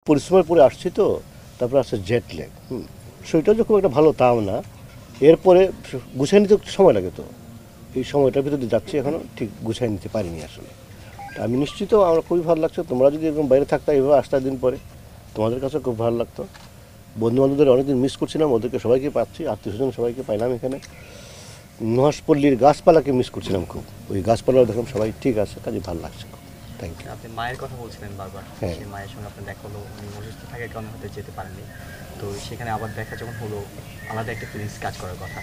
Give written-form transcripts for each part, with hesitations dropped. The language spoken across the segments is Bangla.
পরিশ্রমের পরে আসছি তো, তারপর আসছে জেট ল্যাগ। শরীরটা যে খুব একটা ভালো তাও না। এরপরে গুছিয়ে নিতে একটু সময় লাগে, তো এই সময়টার ভিতরে যাচ্ছি এখনও ঠিক গুছিয়ে নিতে পারিনি আসলে। তা আমি নিশ্চিত আমার খুবই ভালো লাগছে। তোমরা যদি এরকম বাইরে থাকতে এইভাবে আসতে দিন পরে তোমাদের কাছে খুব ভালো লাগতো। বন্ধু বান্ধবদের অনেকদিন মিস করছিলাম, ওদেরকে সবাইকে পাচ্ছি, আত্মীয় স্বজন সবাইকে পাইলাম এখানে। মহেশপল্লীর গাছপালাকে মিস করছিলাম খুব, ওই গাছপালাও দেখলাম সবাই ঠিক আছে, কাজে ভালো লাগছে খুব। Thank you. আপনি মায়ের কথা বলছিলেন বারবার, হ্যাঁ। সেই মায়ের সঙ্গে আপনার দেখা হলো, উনি অসুস্থ থাকার কারণে হয়তো যেতে পারেননি। তো সেখানে আবার দেখা যখন হলো, আলাদা একটা ফিলিংস কাজ করার কথা,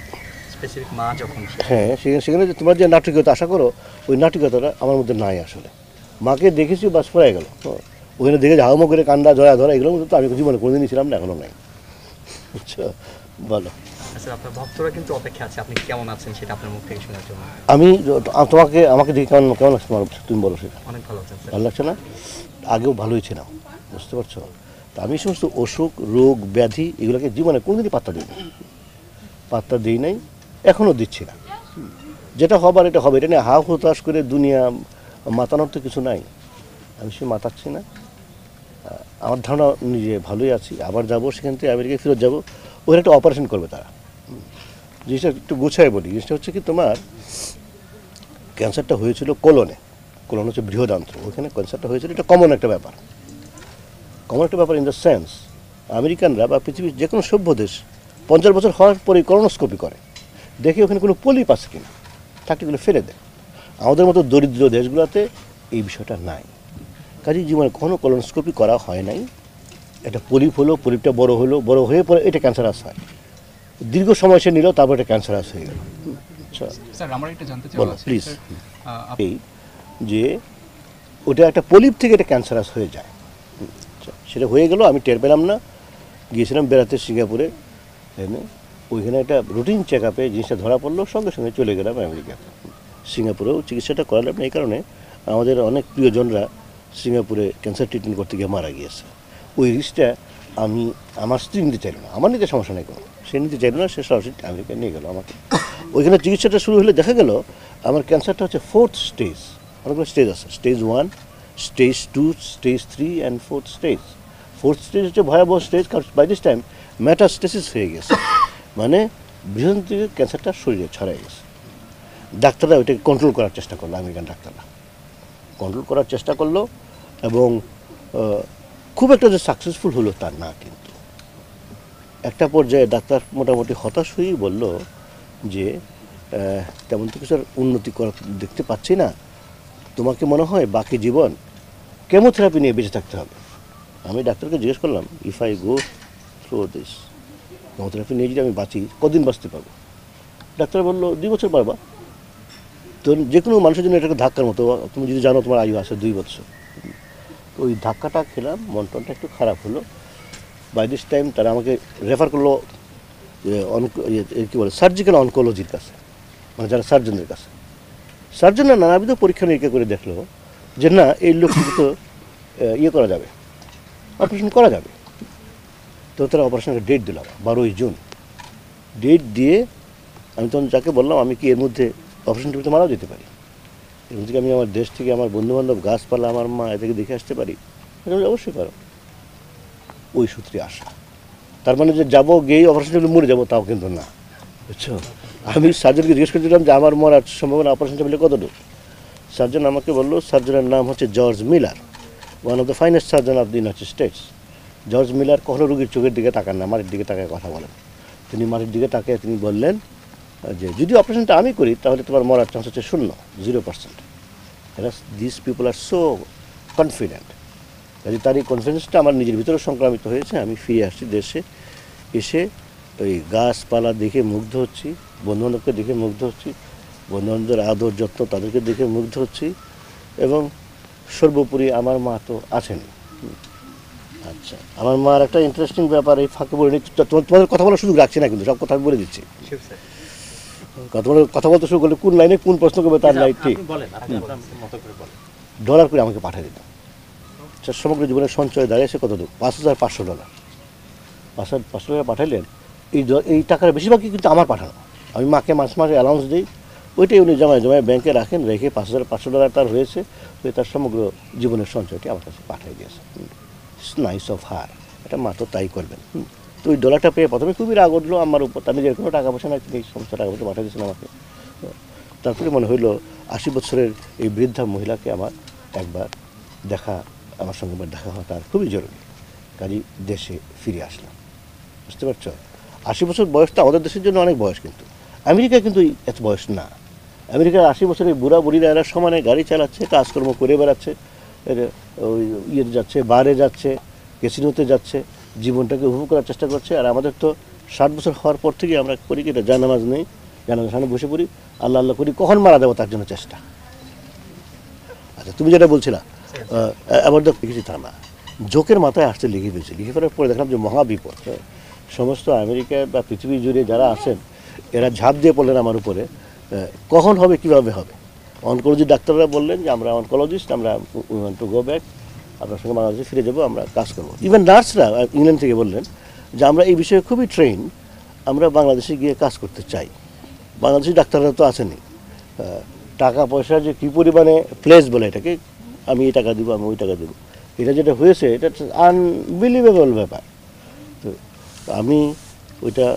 স্পেসিফিক মা যখন হ্যাঁ, সেখানে সেখানে যে তোমরা যে নাটকীয়তা আশা করো, ওই নাটকীয়তাটা আমার মধ্যে নাই আসলে। মাকে দেখেছি, বাস পড়ে গেল। ওখানে দেখে হাউমো করে কান্না জয়া ধরা, এগুলোর মধ্যে তো আমি জীবনে কোনোদিনই ছিলাম না, এখনও নাই। বুঝছো? বলো। আচ্ছা, আপনার ভক্তরা কিন্তু অপেক্ষা আছে আপনি কেমন আছেন সেটা আপনার মুখ থেকে শোনার জন্য। আমি আমাকে দেখে কেমন কেমন লাগছে তোমার, তুমি বলো সেটা। অনেক ভালো আছেন স্যার। ভালো লাগছে না? আগেও ভালোই ছিলাম, বুঝতে পারছো? তা আমি সমস্ত অসুখ রোগ ব্যাধি এগুলোকে জীবনে কোনোদিনই পাত্তা দিই নাই, এখনও দিচ্ছি না। যেটা হবার এটা হবে, এটা নিয়ে হা হতাশ করে দুনিয়া মাতানোর তো কিছু নাই। আমি সে মাতাচ্ছি না। আমার ধারণা নিজে ভালোই আছি। আবার যাব, সেখান থেকে আমেরিকায় ফেরত যাবো, ওর একটা অপারেশন করবে তারা। জিনিসটা একটু গুছায় বলি। জিনিসটা হচ্ছে কি, তোমার ক্যান্সারটা হয়েছিল কোলন হচ্ছে বৃহদান্ত্র, ওখানে ক্যান্সারটা হয়েছিল। এটা কমন একটা ব্যাপার ইন দ্য সেন্স, আমেরিকানরা বা পৃথিবীর যে কোনো সভ্য দেশ 50 বছর হওয়ার পরেই করোনোস্কোপি করে, দেখে ওখানে কোনো পলিপ আছে কিনা, থাকলে এগুলো ফেলে দেয়। আমাদের মতো দরিদ্র দেশগুলোতে এই বিষয়টা নাই। কাজেই জীবনে কখনো কলোনোস্কোপি করা হয় নাই। এটা পলিপ হলো, পলিপটা বড় হয়ে পরে এটা ক্যান্সারাস হয়। দীর্ঘ সময় সে নিল, তারপর এটা ক্যান্সারাস হয়ে গেল। স্যার আমার একটা জানতে বলো চাই প্লিজ। স্যার এই যে ওটা একটা পলিপ থেকে এটা ক্যান্সারাস হয়ে যায়। সেটা হয়ে গেল, আমি টের পেলাম না। গিয়েছিলাম বেড়াতে সিঙ্গাপুরে, ওইখানে একটা রুটিন চেক আপে জিনিসটা ধরা পড়লো, সঙ্গে সঙ্গে চলে গেলাম আমেরিকাতে। সিঙ্গাপুরেও চিকিৎসাটা করালাম না, এই কারণে আমাদের অনেক প্রিয়জনরা সিঙ্গাপুরে ক্যান্সার ট্রিটমেন্ট করতে গিয়ে মারা গিয়েছে। ওই রিস্কটা আমার স্ত্রী নিতে চাইল না। আমার নিতে সমস্যা নেই কোনো, সে নিতে চাইল না, সে সরাসরি আমেরিকায় নিয়ে গেল আমাকে। ওইখানে চিকিৎসাটা শুরু হলে দেখা গেল আমার ক্যান্সারটা হচ্ছে 4th স্টেজ। অনেকগুলো স্টেজ আছে, stage 1, stage 2, stage 3 and 4th stage. 4th stage হচ্ছে ভয়াবহ স্টেজ, কারণ বাই দিস টাইম মেটাস্টেসিস হয়ে গেছে, মানে বৃহৎ থেকে ক্যান্সারটা শরীরে ছড়াই গেছে। ডাক্তাররা ওইটাকে কন্ট্রোল করার চেষ্টা করলো, আমেরিকান ডাক্তাররা কন্ট্রোল করার চেষ্টা করলো, এবং খুব একটা যে সাকসেসফুল হলো তা না। কিন্তু একটা পর্যায়ে ডাক্তার মোটামুটি হতাশ হয়েই বলল যে তেমন তো কিছু উন্নতি করা দেখতে পাচ্ছি না, তোমাকে মনে হয় বাকি জীবন কেমোথেরাপি নিয়ে বেঁচে থাকতে হবে। আমি ডাক্তারকে জিজ্ঞেস করলাম, if I go through this chemotherapy নিয়ে যদি আমি বাঁচি, কদিন বাঁচতে পারবো? ডাক্তার বললো 2 বছর পারবা। তো যে কোনো মানুষের জন্য এটাকে ধাক্কার মতো। তুমি যদি জানো তোমার আয়ু আছে 2 বছর, ওই ধাক্কাটা খেলাম, মনটনটা একটু খারাপ হলো। বাই দিস টাইম তারা আমাকে রেফার করলো কী বলে সার্জিক্যাল অনকোলজির কাছে, মানে যারা সার্জনদের কাছে। সার্জনরা নানাবিধ পরীক্ষা নিরীক্ষা করে দেখলো যে না, এই লোকটিকে তো করা যাবে, অপারেশন করা যাবে। তো তারা অপারেশনের ডেট দিলাম 12ই জুন। ডেট দিয়ে আমি তখন যাকে বললাম, আমি কি এর মধ্যে অপারেশন টিভিতে মারাও যেতে পারি, এর মধ্যে আমি আমার দেশ থেকে আমার বন্ধুবান্ধব গাছপালা আমার মা এদেরকে দেখে আসতে পারি? অবশ্যই পারো। ওই সূত্রে আসা, তার মানে যে যাবো গিয়ে অপারেশন টেবিলে মরে যাবো তাও কিন্তু না, বুঝছো? আমি সার্জনকে জিজ্ঞেস করছিলাম যে আমার মরার সম্ভাবনা অপারেশন টেবিলে কতটুকু। সার্জন আমাকে বললো, সার্জনের নাম হচ্ছে George Miller, one of the finest surgeon of the United states. George Miller কখনো রুগীর চোখের দিকে তাকান না, মাটির দিকে তাকায় কথা বলেন। তিনি মাটির দিকে তাকায় তিনি বললেন যে যদি অপারেশনটা আমি করি তাহলে তোমার মরার চান্স হচ্ছে 0%। This people are so confident. কাজে তার এই কনফিডেন্সটা আমার নিজের ভিতরে সংক্রামিত হয়েছে। আমি ফিরে আসছি দেশে, এসে ওই গাছপালা দেখে মুগ্ধ হচ্ছি, বন্ধুবান্ধবকে দেখে মুগ্ধ হচ্ছি, বন্ধুবান্ধবদের আদর যত্ন তাদেরকে দেখে মুগ্ধ হচ্ছি, এবং সর্বোপরি আমার মা তো আছেন। আচ্ছা, আমার মার একটা ইন্টারেস্টিং ব্যাপার এই ফাঁকে বলে নিচ্ছি, তোমাদের কথা বলার সুযোগ রাখছি না, কিন্তু সব কথা আমি বলে দিচ্ছি। কথা বলতে শুরু করলে কোন লাইনে কোন প্রশ্ন করবে তার নাই ঠিক। ডলার করে আমাকে পাঠিয়ে দিত। সমগ্র জীবনের সঞ্চয় দাঁড়িয়েছে কতটুকু? $5,500। $5,500 পাঠাইলেন। এই টাকার বেশিরভাগই কিন্তু আমার পাঠানো। আমি মাকে মাসে মাসে অ্যালাউন্স দিই, ওইটাই উনি জমায় ব্যাংকে রাখেন, রেখে $5,500 তার হয়েছে, ওই তার সমগ্র জীবনের সঞ্চয়টি আমার কাছে পাঠিয়ে দিয়েছে। নাইস অফ হার, এটা মা তো তাই করবেন। তো ওই ডলারটা পেয়ে প্রথমে খুবই রাগ উঠলো আমার উপর, তার নিজের কোনো টাকা পয়সা না, এই সমস্ত টাকা পয়সা পাঠিয়ে দিয়েছেন আমাকে। তারপরে মনে হইলো 80 বছরের এই বৃদ্ধা মহিলাকে আমার একবার দেখা, আমার সঙ্গে একবার দেখা হওয়া তার খুবই জরুরি। কাজেই দেশে ফিরে আসলাম। বুঝতে পারছো, 80 বছর বয়সটা আমাদের দেশের জন্য অনেক বয়স, কিন্তু আমেরিকা কিন্তু এত বয়স না। আমেরিকার 80 বছরের বুড়া বুড়িরা এরা সমানে গাড়ি চালাচ্ছে, কাজকর্ম করে বেড়াচ্ছে, ওই ইয়ে যাচ্ছে, বারে যাচ্ছে, ক্যাসিনোতে যাচ্ছে, জীবনটাকে উপভোগ করার চেষ্টা করছে। আর আমাদের তো 60 বছর হওয়ার পর থেকে আমরা করি কি, এটা জানামাজ নেই, জানামাজ সামনে বসে পড়ি, আল্লাহ আল্লাহ করি, কখন মারা যাবো তার জন্য চেষ্টা। আচ্ছা, তুমি যেটা বলছিলা আবার লিখেছি তা না, জোকের মাথায় আসতে লিখে দিয়েছি। লিখে ফেলার পরে দেখলাম যে মহাবিপদ। সমস্ত আমেরিকা বা পৃথিবী জুড়ে যারা আছেন এরা ঝাঁপ দিয়ে পড়লেন আমার উপরে, কখন হবে, কীভাবে হবে। অনকোলজি ডাক্তাররা বললেন যে আমরা অনকোলজিস্ট, আমরা টু গো ব্যাক, আপনার সঙ্গে বাংলাদেশে ফিরে যাবো, আমরা কাজ করবো। ইভেন নার্সরা ইংল্যান্ড থেকে বললেন যে আমরা এই বিষয়ে খুবই ট্রেন, আমরা বাংলাদেশে গিয়ে কাজ করতে চাই। বাংলাদেশি ডাক্তাররা তো আসেনি, টাকা পয়সা যে কী পরিমাণে প্লেস বলে এটাকে, আমি এই টাকা দেবো, আমি ওই টাকা দেবো, এটা যেটা হয়েছে এটা আনবিলিভেবল ব্যাপার। তো আমি ওইটা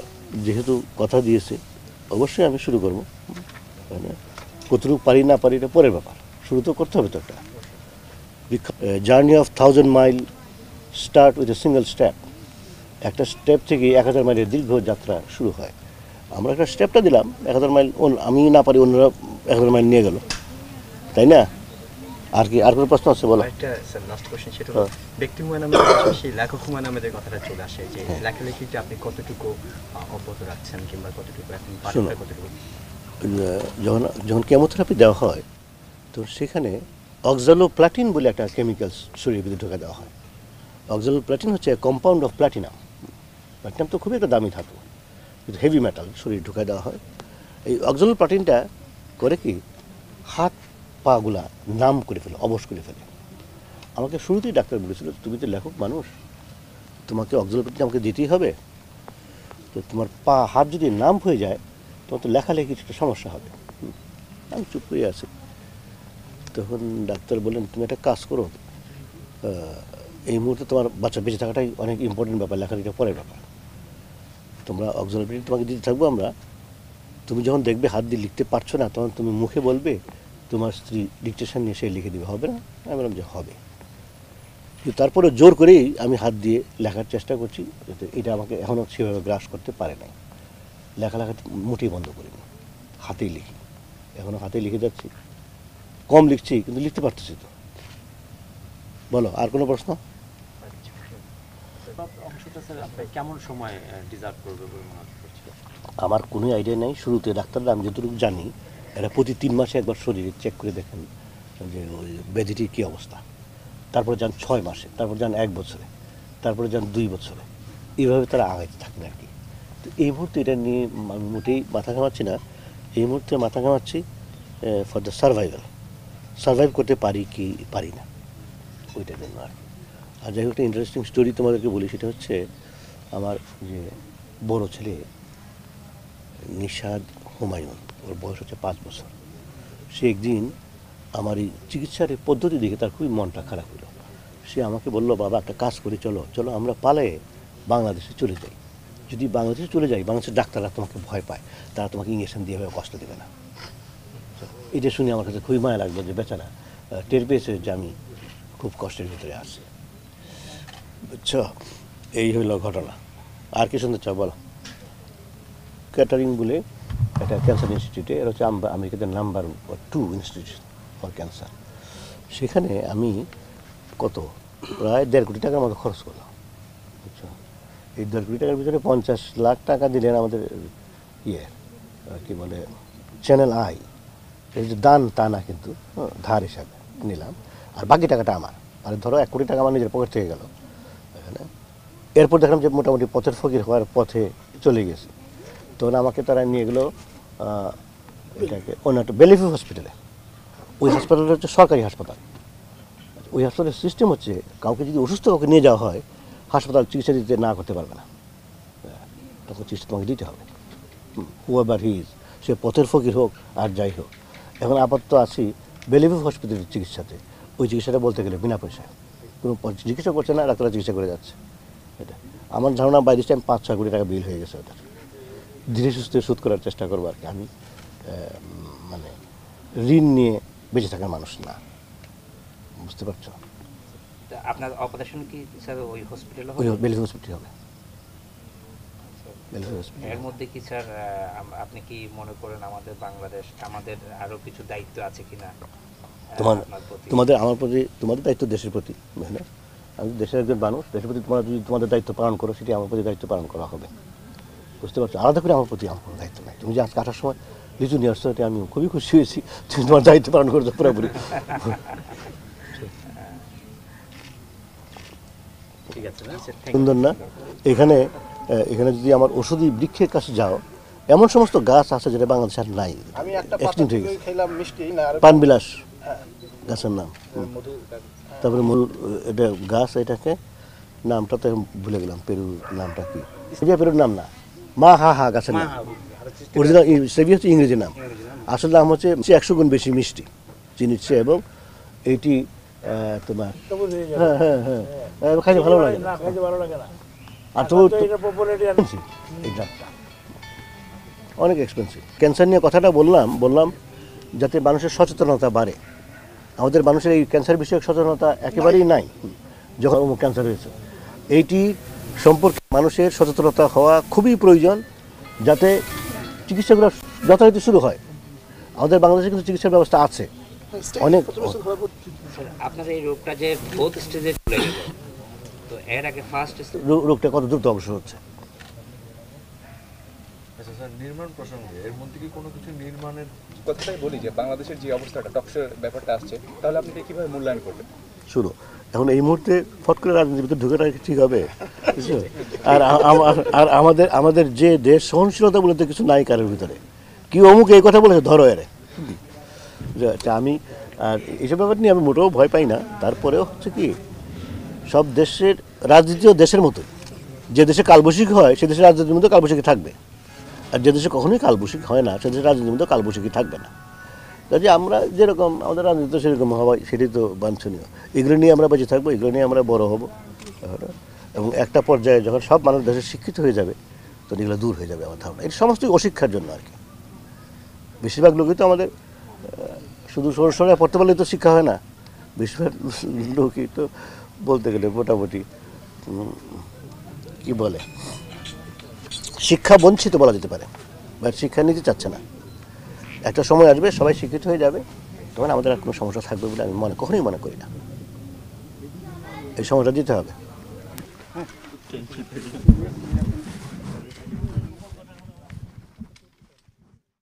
যেহেতু কথা দিয়েছে, অবশ্যই আমি শুরু করবো। মানে কতটুকু পারি না পারি এটা পরের ব্যাপার, শুরু তো করতে হবে তো। একটা journey of 1000 mile start with a single step. একটা স্টেপ থেকে 1000 মাইলের দীর্ঘ যাত্রা শুরু হয়। আমরা একটা স্টেপটা দিলাম 1000 মাইল, আমি না পারি অন্যরা 1000 মাইল নিয়ে গেল, তাই না? আর কি, আর কোনো প্রশ্ন আছে বলো? একটা স্যার লাস্ট কোশ্চেন, সেটা হলো ব্যক্তি হুমায়ুন আহমেদ সেই লেখক হুমায়ুন আহমেদের কথাটা চলে আসে যে লেখালেখিতে আপনি কতটুকু অব্যাহত রাখছেন কিংবা কতটুকু এখন পাঠকরা কতটুকু। যখন যখন কেমোথেরাপি দেওয়া হয় তো সেখানে অক্সালোপ্লাটিন বলে একটা কেমিক্যাল শরীরের ভিতরে ঢোকা দেওয়া হয়। অক্সালোপ্লাটিন হচ্ছে কম্পাউন্ড অফ প্ল্যাটিনাম। প্ল্যাটিনাম তো খুবই একটা দামি ধাতু, কিন্তু হেভি মেটাল শরীর ঢুকাই দেওয়া হয়। এই অক্সালোপ্লাটিনটা করে কি, হাত পাগুলা নাম করে ফেলে, অবশ করে ফেলে। আমাকে শুরুতেই ডাক্তার বলেছিল তুমি তো লেখক মানুষ, তোমাকে অক্সালোপ্লাটিন আমাকে দিতেই হবে, তো তোমার পা হাত যদি নাম হয়ে যায় তোমার তো লেখালেখি একটা সমস্যা হবে। আমি চুপ করে আছি। তখন ডাক্তার বললেন তুমি একটা কাজ করো, এই মুহূর্তে তোমার বাচ্চা বেঁচে থাকাটাই অনেক ইম্পর্টেন্ট ব্যাপার, লেখালেখিটা পরের ব্যাপার। তোমরা অক্সালোপ্লাটিন তোমাকে দিতে থাকবো আমরা, তুমি যখন দেখবে হাত দিয়ে লিখতে পারছো না তখন তুমি মুখে বলবে তোমার স্ত্রী ডিকটেশন নিয়ে সে লিখে দেবে, হবে না? আমি বললাম যে হবে। কিন্তু তারপরে জোর করেই আমি হাত দিয়ে লেখার চেষ্টা করছি, এটা আমাকে এখনও সেভাবে গ্রাস করতে পারে নাই। লেখালেখা মোটেই বন্ধ করিনি, হাতেই লিখি, এখনও হাতেই লিখে যাচ্ছি, কম লিখছি কিন্তু লিখতে পারতেছি তো। বলো, আর কোনো প্রশ্ন? অংশটা স্যার আপনার কেমন সময় ডিজার্ভ করবে বলে মনে করছে? আমার কোনো আইডিয়া নেই। শুরুতে ডাক্তাররা, আমি যতটুকু জানি, এরা প্রতি 3 মাসে একবার শরীরে চেক করে দেখেন যে ওই ব্যাধিটির কী অবস্থা। তারপরে যান 6 মাসে, তারপর যান 1 বছরে, তারপরে যান 2 বছরে, এইভাবে তারা আগাইতে থাকেন আর কি। তো এই মুহূর্তে এটা নিয়ে আমি মোটেই মাথা ঘামাচ্ছি না। এই মুহূর্তে মাথা ঘামাচ্ছি ফর দ্য সার্ভাইভ করতে পারি কি পারি না, ওইটার জন্য আর কি। আর যাই হোক, একটা ইন্টারেস্টিং স্টোরি তোমাদেরকে বলি। সেটা হচ্ছে আমার যে বড় ছেলে নিশাদ হুমায়ুন, ওর বয়স হচ্ছে 5 বছর। সে একদিন আমার এই চিকিৎসার এই পদ্ধতি দেখে তার খুবই মনটা খারাপ হলো। সে আমাকে বললো বাবা একটা কাজ করি, চলো চলো আমরা পালিয়ে বাংলাদেশে চলে যাই। যদি বাংলাদেশে চলে যাই, বাংলাদেশের ডাক্তাররা তোমাকে ভয় পায়, তারা তোমাকে ইঞ্জেকশন দিয়ে কষ্ট দেবে না। এটা শুনে আমার কাছে খুবই মায়া লাগলো যে বেচারা টের পেয়েছে যে আমি খুব কষ্টের ভিতরে আছি। বুঝছো, এই হইল ঘটনা। আর কি শুনতে চাও বলো? ক্যাটারিং বলে একটা ক্যান্সার ইনস্টিটিউটে, এটা হচ্ছে আমেরিকাতে নাম্বার 2 ইনস্টিটিউট ফর ক্যান্সার। সেখানে আমি প্রায় 1.5 কোটি টাকার মতো খরচ করলাম। বুঝছো, এই 1.5 কোটি টাকার ভিতরে 50 লাখ টাকা দিলেন আমাদের কি বলে চ্যানেল আই। এই যে দান তা না, কিন্তু ধার হিসাবে নিলাম, আর বাকি টাকাটা আমার। আর ধরো 1 কোটি টাকা আমার নিজের পকেট থেকে গেল এখানে। এরপর দেখলাম যে মোটামুটি পথের ফকির হওয়ার পথে চলে গেছে। তখন আমাকে তারা নিয়ে গেলো এটাকে অন্য একটা বেলিফি হসপিটালে। ওই হাসপাতালটা হচ্ছে সরকারি হাসপাতাল। ওই হাসপাতালের সিস্টেম হচ্ছে কাউকে যদি অসুস্থ কাউকে নিয়ে যাওয়া হয়, হাসপাতাল চিকিৎসা দিতে না করতে পারবে না, তখন চিকিৎসা তোমাকে দিতে হবে, হুয়েভার হি ইজ, সে পথের ফকির হোক আর যাই হোক। এখন আপাতত আছি বেলিফি হসপিটালের চিকিৎসাতে। ওই চিকিৎসাটা বলতে গেলে বিনা পয়সায়। কোনো চিকিৎসা করছে না, ডাক্তাররা চিকিৎসা করে যাচ্ছে। এটা আমার ধারণা বাই দিস টাইম 5-6 কোটি টাকা বিল হয়ে গেছে ওদের। ধীরে সুস্থে শোধ করার চেষ্টা করবো আর কি। আমি মানে ঋণ নিয়ে বেঁচে থাকার মানুষ না, বুঝতে পারছো? তা আপনার অপারেশন কি স্যার ওই হসপিটালে ওই হবে? বেলিস হসপিটাল হবে। বেলিস হসপিটাল। এর মধ্যে কি স্যার আপনি কি মনে করেন আমাদের বাংলাদেশ আমাদের আরো কিছু দায়িত্ব আছে কিনা আপনার প্রতি? তোমাদের আমার প্রতি, তোমাদের দায়িত্ব দেশের প্রতি, বুঝলে? আমি দেশের একজন মানুষ, দেশের প্রতি তোমরা যদি তোমাদের দায়িত্ব পালন করো, সেটি আমার প্রতি দায়িত্ব পালন করা হবে, বুঝতে পারছো? আলাদা করে আমার প্রতি আমার কোনো দায়িত্ব নাই। তুমি যে আজকে আসার সময় লিচু নিয়ে আসছো, এটা আমি খুবই খুশি হয়েছি। তুমি তোমার দায়িত্ব পালন করছো পুরোপুরি। ঠিক আছে না স্যার, সুন্দর না? এখানে এখানে যদি আমার ওষুধি বৃক্ষের কাছে যাও, এমন সমস্ত গাছ আছে যেটা বাংলাদেশ আর নাই, আমি একটা এক্সটিংক্ট হয়ে গেছে। খেলাম মিষ্টি না আর পানবিলাস গাছের নাম। তারপরে মূল এটা গাছ, এটাকে নামটা তো ভুলে গেলাম, পেরুর নামটা কি? সেভিয়া পেরুর নাম না, মা হা হা গাছের নাম। অরিজিনাল সেভিয়া হচ্ছে ইংরেজি নাম, আসলে নাম হচ্ছে 100 গুণ বেশি মিষ্টি চিনির চেয়ে, এবং এইটি তোমার হ্যাঁ হ্যাঁ হ্যাঁ খাইতে ভালো লাগে না। আর তো এটা অনেক এক্সপেন্সিভ। ক্যান্সার নিয়ে কথাটা বললাম যাতে মানুষের সচেতনতা বাড়ে। আমাদের মানুষের এই ক্যান্সার বিষয়ক সচেতনতা একেবারেই নাই। যখন ক্যান্সার হয়েছে, এইটি সম্পর্কে মানুষের সচেতনতা হওয়া খুবই প্রয়োজন, যাতে চিকিৎসাগুলো যথারীতি শুরু হয়। আমাদের বাংলাদেশে কিন্তু চিকিৎসার ব্যবস্থা আছে অনেক। আপনার এই রোগটা যে বোথ স্টেজে চলে গেল, তো এর আগে ফার্স্ট রোগটা কত দ্রুত অগ্রসর হচ্ছে? আচ্ছা স্যার, নির্মাণ প্রসঙ্গে এর মধ্যে কি কোনো কিছু নির্মাণের কথাটাই বলি যে বাংলাদেশের যে অবস্থাটা টক্সের ব্যাপারটা আসছে, তাহলে আপনি এটা কিভাবে মূল্যায়ন করবেন? শুনো, এখন এই মুহূর্তে ফট করে রাজনীতির ভিতরে ঢুকেটা ঠিক হবে? বুঝছো? আর আমাদের যে দেশ, সহনশীলতা বলতে কিছু নাই কারোর ভিতরে। কি অমুক এই কথা বলেছে, ধরো এরে। আমি আর এইসব ব্যাপার নিয়ে আমি মোটেও ভয় পাই না। তারপরেও হচ্ছে কি, সব দেশের রাজনীতিও দেশের মতো। যে দেশে কালবৈশাখী হয়, সে দেশের রাজনীতির মধ্যে কালবৈশাখী থাকবে। আর যে দেশে কখনোই কালবৈশাখী হয় না, সে দেশের রাজনীতির মধ্যে কালবৈশাখী থাকবে না। কাজে আমরা যেরকম আমাদের রাজনীতি সেরকম হওয়া, সেটাই তো বাঞ্ছনীয়। এগুলো নিয়ে আমরা বেঁচে থাকবো, এগুলো নিয়ে আমরা বড় হব, এবং একটা পর্যায়ে যখন সব মানুষ দেশে শিক্ষিত হয়ে যাবে, তো এগুলো দূর হয়ে যাবে আমার ধারণা। এটা সমস্তই অশিক্ষার জন্য আর কি। বেশিরভাগ লোকই তো আমাদের শুধু সরে পড়তে পারলে তো শিক্ষা হয় না। বেশিরভাগ লোকই তো বলতে গেলে মোটামুটি কি বলে, শিক্ষা বঞ্চিত বলা যেতে পারে, বা শিক্ষা নিতে চাচ্ছে না। একটা সময় আসবে, সবাই শিক্ষিত হয়ে যাবে, তখন আমাদের আর কোনো সমস্যা থাকবে বলে আমি কখনোই মনে করি না। এই সময়টা দিতে হবে।